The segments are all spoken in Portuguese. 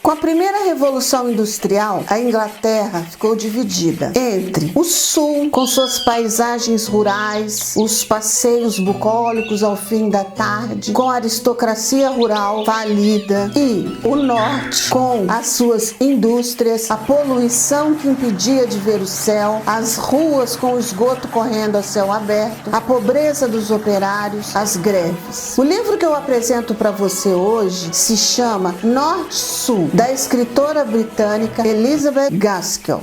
Com a primeira Revolução Industrial, a Inglaterra ficou dividida entre o sul, com suas paisagens rurais, os passeios bucólicos ao fim da tarde, com a aristocracia rural falida, e o norte, com as suas indústrias, a poluição que impedia de ver o céu, as ruas com o esgoto correndo a céu aberto, a pobreza dos operários, as greves. O livro que eu apresento para você hoje se chama Norte-Sul, da escritora britânica Elizabeth Gaskell.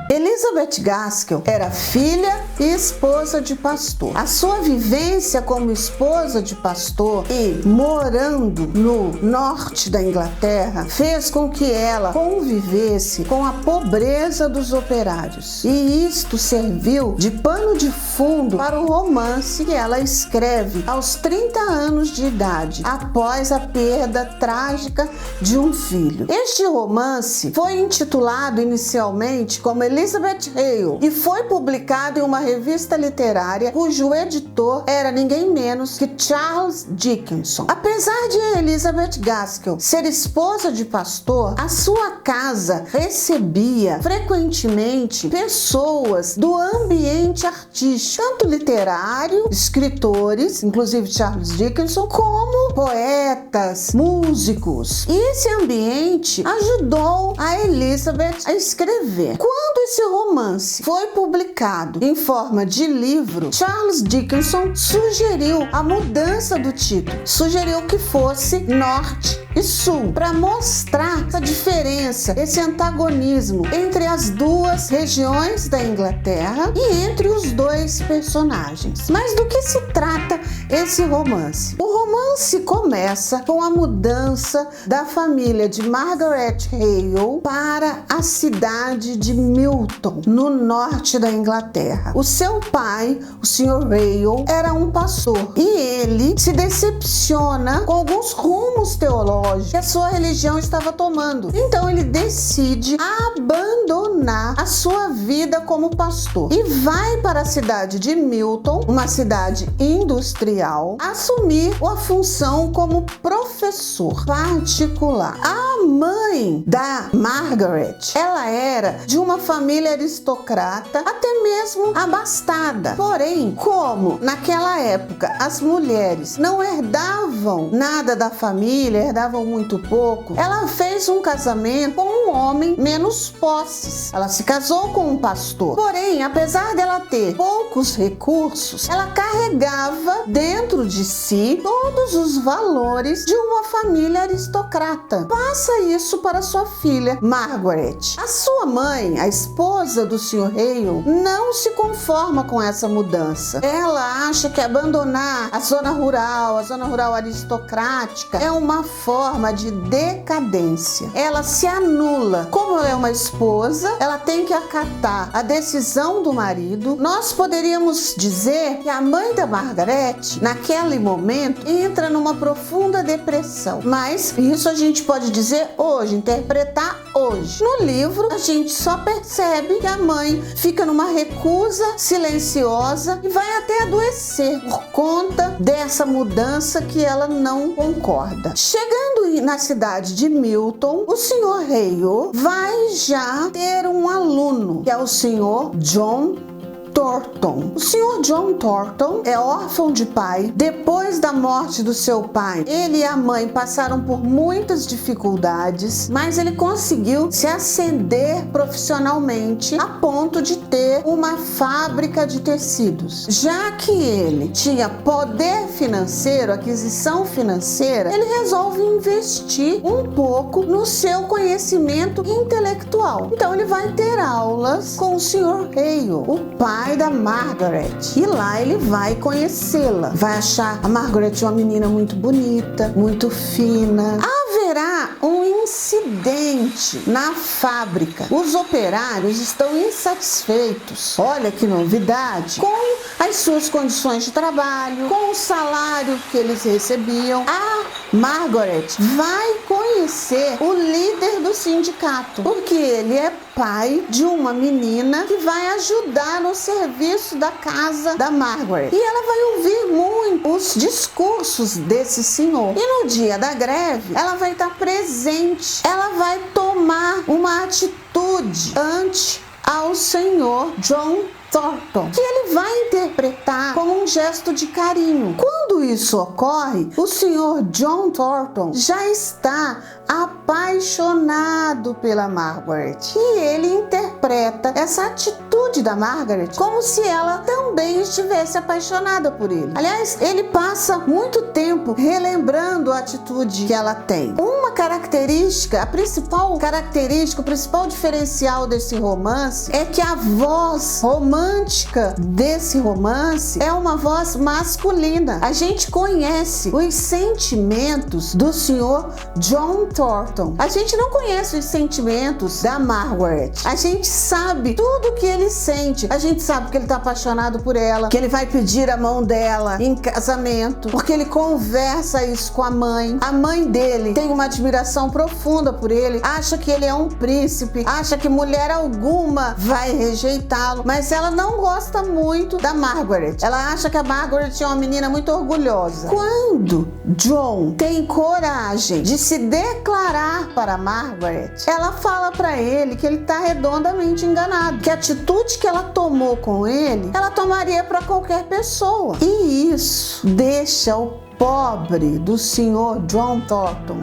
Elizabeth Gaskell era filha e esposa de pastor. A sua vivência como esposa de pastor e morando no norte da Inglaterra fez com que ela convivesse com a pobreza dos operários. E isto serviu de pano de fundo para o romance que ela escreve aos 30 anos de idade, após a perda trágica de um filho. Este romance foi intitulado inicialmente como Elizabeth Hale e foi publicado em uma revista literária cujo editor era ninguém menos que Charles Dickinson. Apesar de Elizabeth Gaskell ser esposa de pastor, a sua casa recebia frequentemente pessoas do ambiente artístico, tanto literário, escritores, inclusive Charles Dickinson, como poetas, músicos. E esse ambiente ajudou a Elizabeth a escrever. Quando esse romance foi publicado em forma de livro, Charles Dickinson sugeriu a mudança do título, sugeriu que fosse Norte e Sul, para mostrar essa diferença, esse antagonismo entre as duas regiões da Inglaterra e entre os dois personagens. Mas do que se trata esse romance? O romance começa com a mudança da família de Margaret Hale para a cidade de Milton, no norte da Inglaterra. O seu pai, o Sr. Hale, era um pastor e ele se decepciona com alguns rumos teológicos que a sua religião estava tomando. Então ele decide abandonar a sua vida como pastor e vai para a cidade de Milton, uma cidade industrial, assumir a função como professor particular. A mãe da Margaret, ela era de uma família aristocrata, até mesmo abastada. Porém, como naquela época as mulheres não herdavam nada da família, herdavam muito pouco, ela fez um casamento com um homem menos posses. Ela se casou com um pastor. Porém, apesar dela ter poucos recursos, ela carregava dentro de si todos os valores de uma família aristocrata. Passa isso para sua filha, Margaret. A sua mãe, a esposa do Sr. Hale, não se conforma com essa mudança. Ela acha que abandonar a zona rural aristocrática, é uma forma de decadência. Ela se anula. Como ela é uma esposa, ela tem que acatar a decisão do marido. Nós poderíamos dizer que a mãe da Margaret, naquele momento, entra numa profunda depressão. Mas isso a gente pode dizer hoje, interpretar hoje. No livro, a gente só percebe que a mãe fica numa recusa silenciosa e vai até adoecer por conta dessa mudança que ela não concorda. Chegando na cidade de Milton, o Sr. Hale vai já ter um aluno, que é o Sr. John Thornton. O Sr. John Thornton é órfão de pai. Depois da morte do seu pai, ele e a mãe passaram por muitas dificuldades, mas ele conseguiu se ascender profissionalmente a ponto de ter uma fábrica de tecidos. Já que ele tinha poder financeiro, aquisição financeira, ele resolve investir um pouco no seu conhecimento intelectual. Então ele vai ter aulas com o Sr. Hale, o pai da Margaret. E lá ele vai conhecê-la. Vai achar a Margaret uma menina muito bonita, muito fina. Haverá um incidente na fábrica. Os operários estão insatisfeitos, olha que novidade, com as suas condições de trabalho, com o salário que eles recebiam. A Margaret vai conhecer o líder do sindicato, porque ele é pai de uma menina que vai ajudar no serviço da casa da Margaret. E ela vai ouvir muito discursos desse senhor. E no dia da greve, ela vai estar presente, ela vai tomar uma atitude ante ao senhor John Thornton, que ele vai interpretar como um gesto de carinho. Quando isso ocorre, o senhor John Thornton já está apaixonado pela Margaret e ele interpreta essa atitude da Margaret como se ela também estivesse apaixonada por ele. Aliás, ele passa muito tempo relembrando a atitude que ela tem. Uma característica, a principal característica, o principal diferencial desse romance é que a voz romântica desse romance é uma voz masculina. A gente conhece os sentimentos do senhor John Thornton. A gente não conhece os sentimentos da Margaret. A gente sabe tudo que ele sente. A gente sabe que ele está apaixonado por ela, que ele vai pedir a mão dela em casamento, porque ele conversa isso com a mãe. A mãe dele tem uma admiração profunda por ele, acha que ele é um príncipe, acha que mulher alguma vai rejeitá-lo, mas ela não gosta muito da Margaret. Ela acha que a Margaret é uma menina muito orgulhosa. Quando John tem coragem de se declarar para Margaret, ela fala para ele que ele está redondamente enganado, que a atitude que ela tomou com ele, ela tomaria para qualquer pessoa. E isso deixa o pobre do senhor John Thornton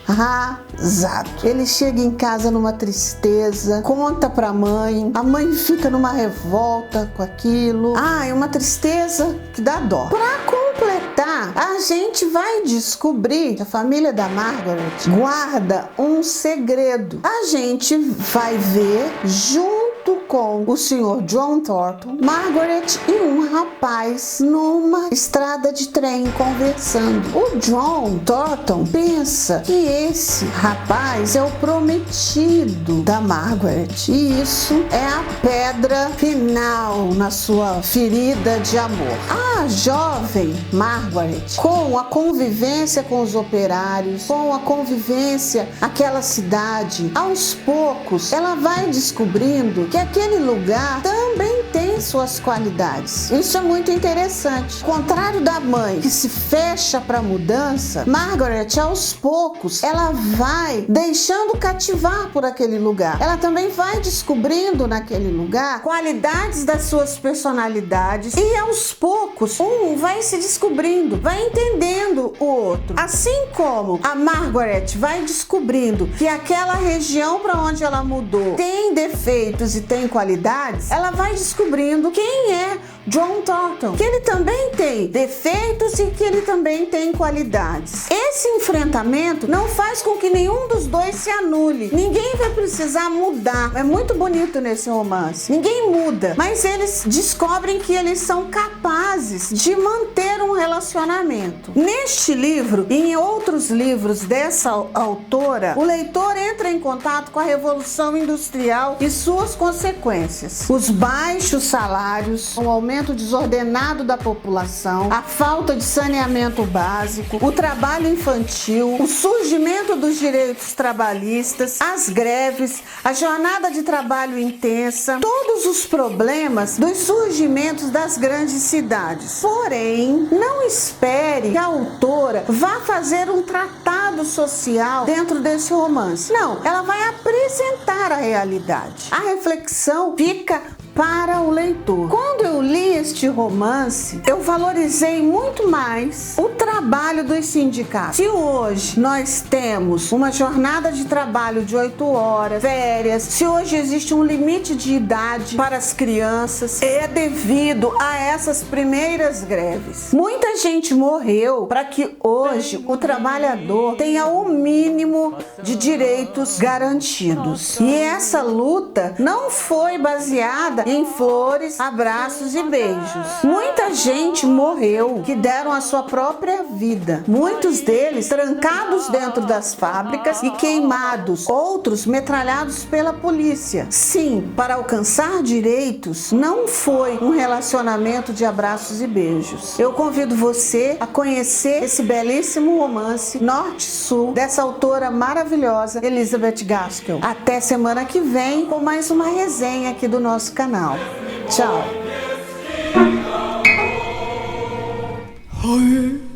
arrasado. Ele chega em casa numa tristeza, conta pra mãe, a mãe fica numa revolta com aquilo. É uma tristeza que dá dó. Pra completar, a gente vai descobrir que a família da Margaret guarda um segredo. A gente vai ver junto com o senhor John Thornton, Margaret e um rapaz numa estrada de trem conversando. O John Thornton pensa que esse rapaz é o prometido da Margaret e isso é a pedra final na sua ferida de amor. A jovem Margaret, com a convivência com os operários, com a convivência naquela cidade, aos poucos ela vai descobrindo que aquele lugar também tem suas qualidades. Isso é muito interessante. Ao contrário da mãe que se fecha para a mudança, Margaret aos poucos ela vai deixando cativar por aquele lugar. Ela também vai descobrindo naquele lugar qualidades das suas personalidades e aos poucos um vai se descobrindo, vai entendendo o outro. Assim como a Margaret vai descobrindo que aquela região para onde ela mudou tem defeitos e tem qualidades, ela vai descobrindo quem é John Thornton, que ele também tem defeitos e que ele também tem qualidades. Esse enfrentamento não faz com que nenhum dos dois se anule. Ninguém vai precisar mudar. É muito bonito nesse romance. Ninguém muda, mas eles descobrem que eles são capazes de manter um relacionamento. Neste livro e em outros livros dessa autora, o leitor entra em contato com a Revolução Industrial e suas consequências. Os baixos salários, o aumento desordenado da população, a falta de saneamento básico, o trabalho infantil, o surgimento dos direitos trabalhistas, as greves, a jornada de trabalho intensa, todos os problemas dos surgimentos das grandes cidades. Porém, não espere que a autora vá fazer um tratado social dentro desse romance. Não, ela vai apresentar a realidade. A reflexão fica para o leitor. Quando eu li este romance, eu valorizei muito mais o trabalho dos sindicatos. Se hoje nós temos uma jornada de trabalho de 8 horas, férias, se hoje existe um limite de idade para as crianças, é devido a essas primeiras greves. Muita gente morreu para que hoje o trabalhador tenha o mínimo de direitos garantidos. E essa luta não foi baseada em flores, abraços e beijos. Muita gente morreu que deram a sua própria vida. Muitos deles trancados dentro das fábricas e queimados, outros metralhados pela polícia. Sim, para alcançar direitos não foi um relacionamento de abraços e beijos. Eu convido você a conhecer esse belíssimo romance Norte-Sul dessa autora maravilhosa, Elizabeth Gaskell. Até semana que vem com mais uma resenha aqui do nosso canal. Tchau! Ai.